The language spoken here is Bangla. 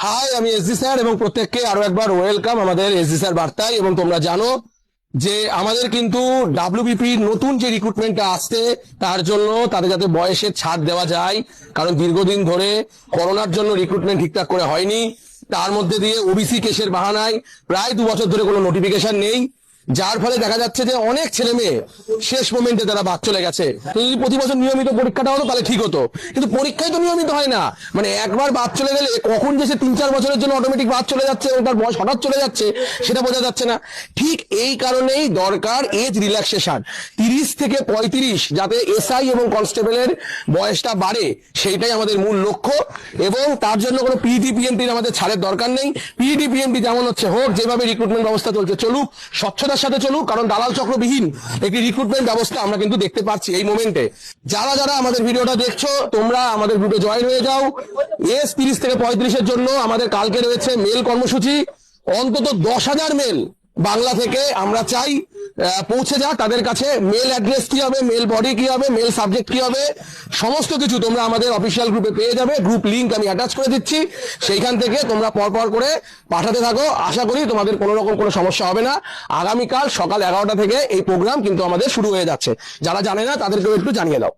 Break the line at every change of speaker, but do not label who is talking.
হাই, আমি এসডি স্যার এবং প্রত্যেককে আরো একবার ওয়েলকাম আমাদের এসডি স্যার বার্তায়। এবং তোমরা জানো যে আমাদের কিন্তু ডাব্লিউবিপি নতুন যে রিক্রুটমেন্টটা আসছে তার জন্য তাদের যাতে বয়সের ছাড় দেওয়া যায়, কারণ দীর্ঘদিন ধরে করোনার জন্য রিক্রুটমেন্ট ঠিকঠাক করে হয়নি। তার মধ্যে দিয়ে ওবিসি কেসের বাহানায় প্রায় 2 বছর ধরে কোনো নোটিফিকেশন নেই, যার ফলে দেখা যাচ্ছে যে অনেক ছেলে মেয়ে শেষ মোমেন্টে তারা বাদ চলে গেছে। তো যদি প্রতি বছর নিয়মিত পরীক্ষাটা হতো তাহলে ঠিক হতো, কিন্তু পরীক্ষায় তো নিয়মিত হয় না। মানে একবার বাদ চলে গেলে কখন যে সে 3-4 বছরের জন্য অটোমেটিক বাদ চলে যাচ্ছে এবং তার বয়স হঠাৎ চলে যাচ্ছে সেটা বোঝা যাচ্ছে না। ঠিক এই কারণেই দরকার এজ রিল্যাক্সেশন। 30 থেকে 35 যাতে এসআই এবং কনস্টেবলের বয়সটা বাড়ে, সেইটাই আমাদের মূল লক্ষ্য। এবং তার জন্য কোনো পিইটি পিএমটির আমাদের ছাড়ের দরকার নেই। পিইটি পিএমটি যেমন হচ্ছে হোক, যেভাবে রিক্রুটমেন্ট ব্যবস্থা চলছে চলুক, স্বচ্ছতার সাথে চলুক, কারণ দালাল চক্রবিহীন একটি রিক্রুটমেন্ট ব্যবস্থা আমরা কিন্তু দেখতে পাচ্ছি এই মোমেন্টে। যারা যারা আমাদের ভিডিওটা দেখছো তোমরা আমাদের গ্রুপে জয়েন হয়ে যাও। এস 30 থেকে 35-এর জন্য আমাদের কালকে রয়েছে মেল কর্মসূচি। অন্তত 10,000 মেল বাংলা থেকে আমরা চাই পৌঁছে যাক তাদের কাছে। মেল অ্যাড্রেস কি হবে, মেল বডি কি হবে, মেল সাবজেক্ট কি হবে, সমস্ত কিছু তোমরা আমাদের অফিসিয়াল গ্রুপে পেয়ে যাবে। গ্রুপ লিংক আমি অ্যাটাচ করে দিচ্ছি, সেইখান থেকে তোমরা পরপর করে পাঠাতে থাকো। আশা করি তোমাদের কোনো রকম কোনো সমস্যা হবে না। আগামীকাল সকাল 11টা থেকে এই প্রোগ্রাম কিন্তু আমাদের শুরু হয়ে যাচ্ছে। যারা জানে না তাদেরকেও একটু জানিয়ে দাও।